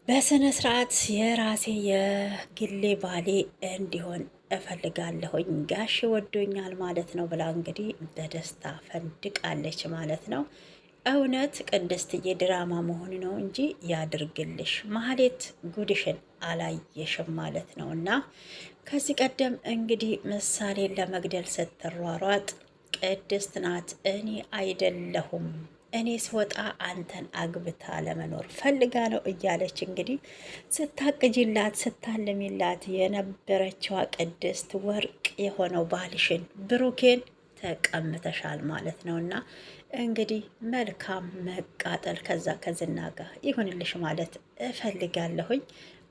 በስነ ስርዓት የራሴ የግሌ ባሌ እንዲሆን እፈልጋለሁኝ ጋሽ ወዶኛል ማለት ነው ብላ እንግዲህ በደስታ ፈንድቃለች ማለት ነው። እውነት ቅድስትዬ ድራማ መሆኑ ነው እንጂ ያድርግልሽ። ማህሌት ጉድሽን አላየሽም ማለት ነው። እና ከዚህ ቀደም እንግዲህ ምሳሌን ለመግደል ስትሯሯጥ ቅድስት ናት እኔ አይደለሁም እኔ ስወጣ አንተን አግብታ ለመኖር ፈልጋ ነው እያለች እንግዲህ ስታቅጅላት ስታልሚላት የነበረችዋ ቅድስት ወርቅ የሆነው ባልሽን ብሩኬን ተቀምተሻል ማለት ነው። እና እንግዲህ መልካም መቃጠል ከዛ ከዝና ጋር ይሁንልሽ ማለት እፈልጋለሁኝ።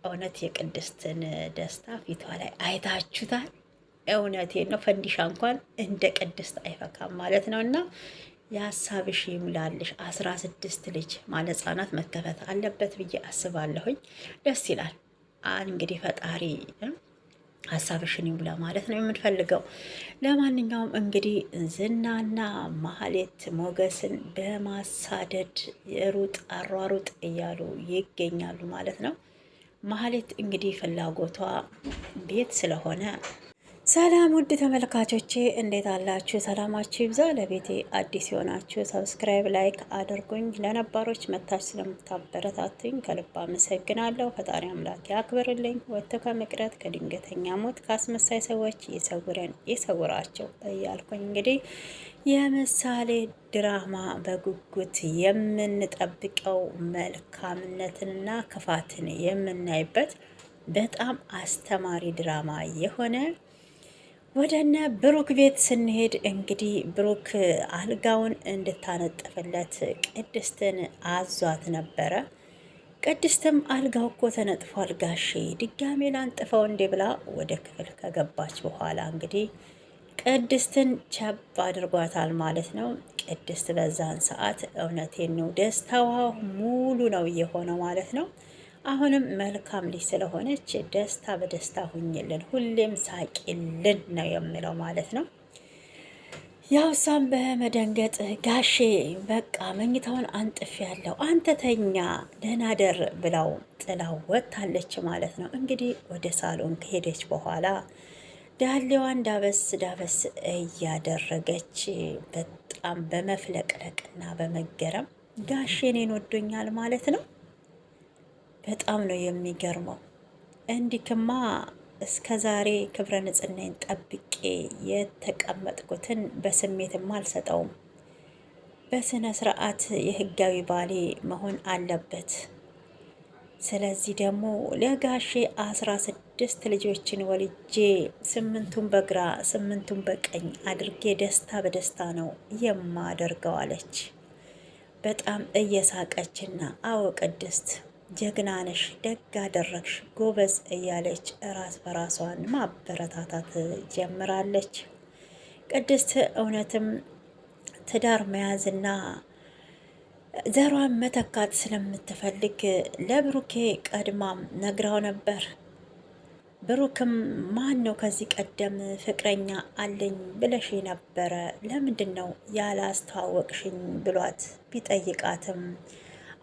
እውነት የቅድስትን ደስታ ፊቷ ላይ አይታችሁታል። እውነቴን ነው። ፈንዲሻ እንኳን እንደ ቅድስት አይፈካም ማለት ነው። እና የሀሳብሽ ይሙላልሽ። 16 ልጅ ማለት ህጻናት መከፈት አለበት ብዬ አስባለሁኝ። ደስ ይላል። እንግዲህ ፈጣሪ ሀሳብሽን ይሙላ ማለት ነው የምንፈልገው። ለማንኛውም እንግዲህ ዝናና ማህሌት ሞገስን በማሳደድ ሩጥ አሯሩጥ እያሉ ይገኛሉ ማለት ነው። ማህሌት እንግዲህ ፍላጎቷ ቤት ስለሆነ ሰላም ውድ ተመልካቾቼ እንዴት አላችሁ? ሰላማችሁ ይብዛ። ለቤቴ አዲስ የሆናችሁ ሰብስክራይብ፣ ላይክ አድርጉኝ። ለነባሮች መታች ስለምታበረታቱኝ ከልብ አመሰግናለሁ። ፈጣሪ አምላክ ያክብርልኝ። ወጥቶ ከመቅረት ከድንገተኛ ሞት ከአስመሳይ ሰዎች ይሰውረን ይሰውራቸው እያልኩኝ እንግዲህ የምሳሌ ድራማ በጉጉት የምንጠብቀው መልካምነትንና ክፋትን የምናይበት በጣም አስተማሪ ድራማ የሆነ ወደነ ብሩክ ቤት ስንሄድ እንግዲህ ብሩክ አልጋውን እንድታነጥፍለት ቅድስትን አዟት ነበረ። ቅድስትም አልጋው እኮ ተነጥፏል ጋሼ ድጋሜ ላንጥፈው እንዴ ብላ ወደ ክፍል ከገባች በኋላ እንግዲህ ቅድስትን ቸብ አድርጓታል ማለት ነው። ቅድስት በዛን ሰዓት እውነቴን ነው ደስታዋ ሙሉ ነው የሆነው ማለት ነው። አሁንም መልካም ልጅ ስለሆነች ደስታ በደስታ ሁኝልን፣ ሁሌም ሳቂልን ነው የምለው ማለት ነው። ያው እሷም በመደንገጥ ጋሼ በቃ መኝታውን አንጥፍ ያለው አንተ ተኛ ደህና ደር ብላው ጥላው ወጥታለች ማለት ነው። እንግዲህ ወደ ሳሎን ከሄደች በኋላ ዳሌዋን ዳበስ ዳበስ እያደረገች በጣም በመፍለቅለቅና በመገረም ጋሼ እኔን ወዶኛል ማለት ነው። በጣም ነው የሚገርመው። እንዲክማ እስከ ዛሬ ክብረ ንጽህናዬን ጠብቄ የተቀመጥኩትን በስሜትም አልሰጠውም። በስነ ስርዓት የህጋዊ ባሌ መሆን አለበት። ስለዚህ ደግሞ ለጋሼ 16 ልጆችን ወልጄ 8ቱን በግራ 8ቱን በቀኝ አድርጌ ደስታ በደስታ ነው የማደርገው አለች። በጣም እየሳቀችና አዎ ቅድስት ጀግና ነሽ፣ ደግ አደረግሽ፣ ጎበዝ እያለች ራስ በራሷን ማበረታታት ጀምራለች። ቅድስት እውነትም ትዳር መያዝና ዘሯን መተካት ስለምትፈልግ ለብሩኬ ቀድማም ነግራው ነበር። ብሩክም ማን ነው ከዚህ ቀደም ፍቅረኛ አለኝ ብለሽ ነበረ ለምንድን ነው ያላስተዋወቅሽኝ ብሏት ቢጠይቃትም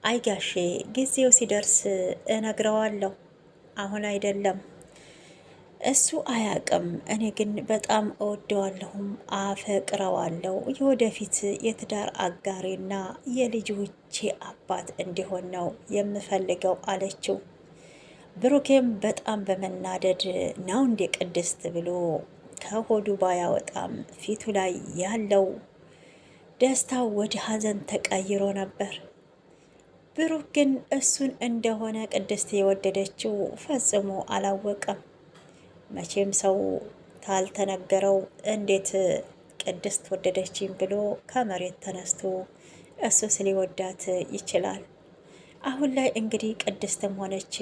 አይጋሼ ጊዜው ሲደርስ እነግረዋለሁ፣ አሁን አይደለም። እሱ አያቅም፣ እኔ ግን በጣም እወደዋለሁም አፈቅረዋለሁ። የወደፊት የትዳር አጋሬና የልጆቼ አባት እንዲሆን ነው የምፈልገው አለችው። ብሩኬም በጣም በመናደድ ነው እንዴ ቅድስት ብሎ ከሆዱ ባያወጣም ፊቱ ላይ ያለው ደስታው ወደ ሀዘን ተቀይሮ ነበር። ብሩክ ግን እሱን እንደሆነ ቅድስት የወደደችው ፈጽሞ አላወቀም። መቼም ሰው ታልተነገረው እንዴት ቅድስት ወደደችኝ ብሎ ከመሬት ተነስቶ እሱ ስሊወዳት ይችላል። አሁን ላይ እንግዲህ ቅድስትም ሆነች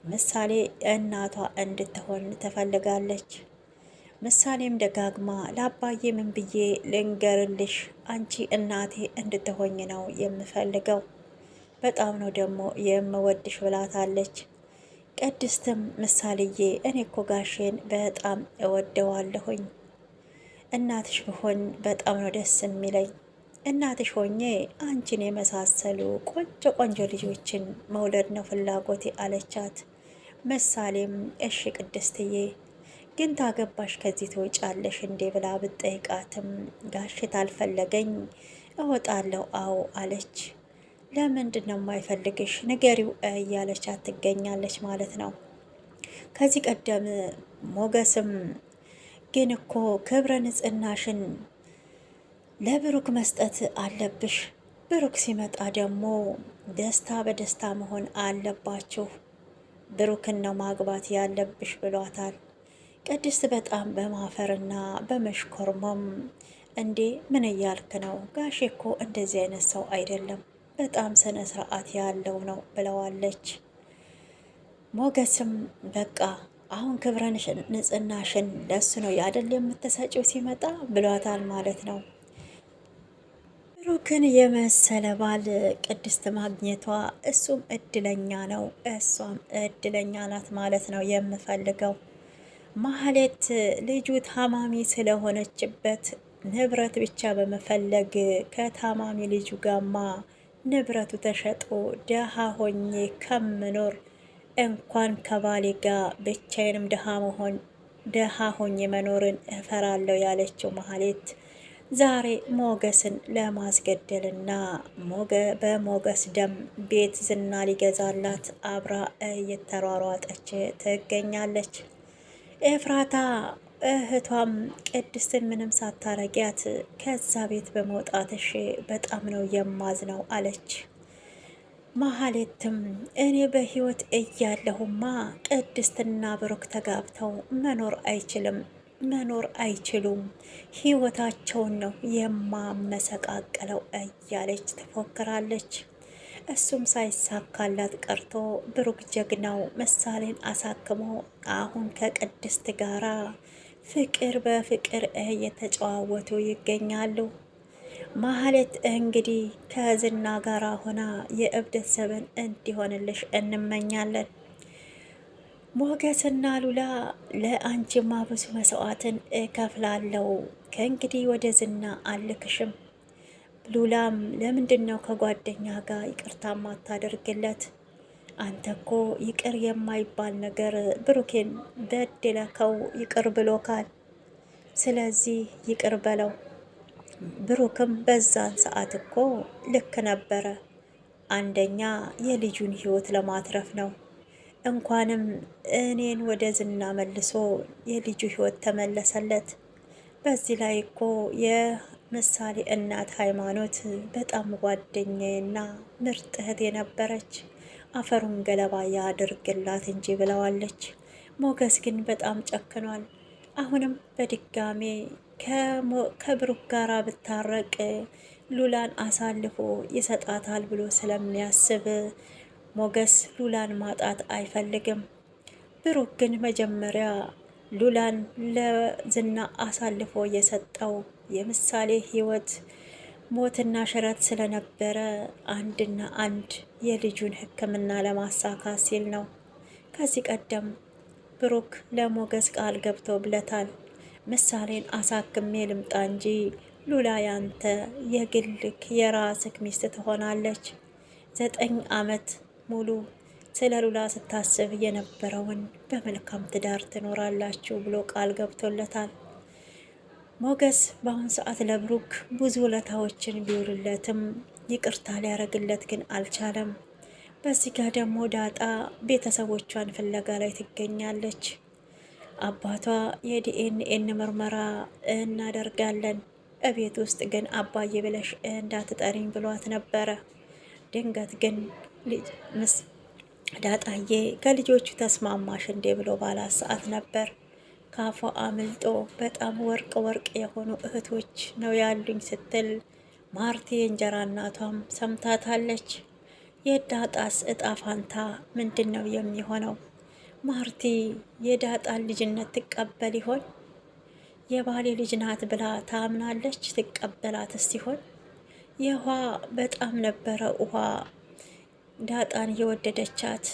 ምሳሌ እናቷ እንድትሆን ትፈልጋለች። ምሳሌም ደጋግማ ለአባዬ ምን ብዬ ልንገርልሽ፣ አንቺ እናቴ እንድትሆኝ ነው የምፈልገው፣ በጣም ነው ደግሞ የምወድሽ ብላታለች። ቅድስትም ምሳሌዬ እኔ እኮ ጋሼን በጣም እወደዋለሁኝ፣ እናትሽ ብሆን በጣም ነው ደስ የሚለኝ፣ እናትሽ ሆኜ አንቺን የመሳሰሉ ቆንጆ ቆንጆ ልጆችን መውለድ ነው ፍላጎቴ አለቻት። ምሳሌም እሺ ቅድስትዬ ግን ታገባሽ ከዚህ ትወጫለሽ እንዴ ብላ ብትጠይቃትም ጋሽት አልፈለገኝ እወጣለሁ አዎ አለች። ለምንድን ነው የማይፈልግሽ ንገሪው እያለቻት ትገኛለች ማለት ነው። ከዚህ ቀደም ሞገስም ግን እኮ ክብረ ንጽህናሽን ለብሩክ መስጠት አለብሽ፣ ብሩክ ሲመጣ ደግሞ ደስታ በደስታ መሆን አለባችሁ፣ ብሩክን ነው ማግባት ያለብሽ ብሏታል። ቅድስት በጣም በማፈርና በመሽኮርመም እንዴ ምን እያልክ ነው? ጋሼ እኮ እንደዚህ አይነት ሰው አይደለም፣ በጣም ስነ ስርዓት ያለው ነው ብለዋለች። ሞገስም በቃ አሁን ክብረ ንጽህናሽን ለሱ ነው ያደል የምትሰጪው ሲመጣ ብሏታል ማለት ነው። ብሩክን የመሰለ ባል ቅድስት ማግኘቷ እሱም እድለኛ ነው፣ እሷም እድለኛ ናት ማለት ነው የምፈልገው። ማህሌት ልጁ ታማሚ ስለሆነችበት ንብረት ብቻ በመፈለግ ከታማሚ ልጁ ጋማ ንብረቱ ተሸጦ ደሃ ሆኜ ከምኖር እንኳን ከባሌ ጋር ብቻዬንም ደሃ ሆኜ መኖርን እፈራለሁ ያለችው ማህሌት ዛሬ ሞገስን ለማስገደልና በሞገስ ደም ቤት ዝና ሊገዛላት አብራ እየተሯሯጠች ትገኛለች። ኤፍራታ እህቷም ቅድስትን ምንም ሳታረጊያት ከዛ ቤት በመውጣትሽ በጣም ነው የማዝነው አለች። ማህሌትም እኔ በህይወት እያለሁማ ቅድስትና ብሩክ ተጋብተው መኖር አይችሉም፣ ህይወታቸውን ነው የማመሰቃቀለው እያለች ትፎክራለች። እሱም ሳይሳካላት ቀርቶ ብሩክ ጀግናው ምሳሌን አሳክሞ አሁን ከቅድስት ጋራ ፍቅር በፍቅር እየተጨዋወቱ ይገኛሉ። ማህሌት እንግዲህ ከዝና ጋራ ሆና የእብደት ዘመን እንዲሆንልሽ እንመኛለን። ሞገስና ሉላ ለአንቺማ ብዙ መስዋዕትን እከፍላለሁ፣ ከእንግዲህ ወደ ዝና አልክሽም። ሉላም ለምንድን ነው ከጓደኛ ጋር ይቅርታ ማታደርግለት? አንተ እኮ ይቅር የማይባል ነገር ብሩኬን በድለከው ይቅር ብሎካል። ስለዚህ ይቅር በለው። ብሩክም በዛን ሰዓት እኮ ልክ ነበረ። አንደኛ የልጁን ህይወት ለማትረፍ ነው። እንኳንም እኔን ወደ ዝና መልሶ የልጁ ህይወት ተመለሰለት። በዚህ ላይ እኮ የምሳሌ እናት ሃይማኖት በጣም ጓደኛዬና ምርጥ እህት የነበረች አፈሩን ገለባ ያድርግላት እንጂ ብለዋለች። ሞገስ ግን በጣም ጨክኗል። አሁንም በድጋሜ ከብሩክ ጋር ብታረቅ ሉላን አሳልፎ ይሰጣታል ብሎ ስለሚያስብ ሞገስ ሉላን ማጣት አይፈልግም። ብሩክ ግን መጀመሪያ ሉላን ለዝና አሳልፎ የሰጠው የምሳሌ ህይወት ሞትና ሽረት ስለነበረ አንድና አንድ የልጁን ሕክምና ለማሳካት ሲል ነው። ከዚህ ቀደም ብሩክ ለሞገስ ቃል ገብቶለታል። ምሳሌን አሳክሜ ልምጣ እንጂ ሉላ ያንተ የግልክ የራስክ ሚስት ትሆናለች። 9 ዓመት ሙሉ ስለ ሉላ ስታስብ የነበረውን በመልካም ትዳር ትኖራላችሁ ብሎ ቃል ገብቶለታል። ሞገስ በአሁን ሰዓት ለብሩክ ብዙ ውለታዎችን ቢውልለትም ይቅርታ ሊያረግለት ግን አልቻለም። በዚህ ጋር ደግሞ ዳጣ ቤተሰቦቿን ፍለጋ ላይ ትገኛለች። አባቷ የዲኤንኤን ምርመራ እናደርጋለን፣ እቤት ውስጥ ግን አባዬ ብለሽ እንዳትጠሪኝ ብሏት ነበረ። ድንገት ግን ዳጣዬ ከልጆቹ ተስማማሽ እንዴ ብሎ ባላት ሰዓት ነበር ካፏ አምልጦ በጣም ወርቅ የሆኑ እህቶች ነው ያሉኝ ስትል ማርቲ የእንጀራ እናቷም ሰምታታለች። የዳጣስ እጣ ፋንታ ምንድን ነው የሚሆነው? ማርቲ የዳጣን ልጅነት ትቀበል ይሆን? የባሌ ልጅ ናት ብላ ታምናለች? ትቀበላት ሲሆን የውሃ በጣም ነበረ ውሃ ዳጣን የወደደቻት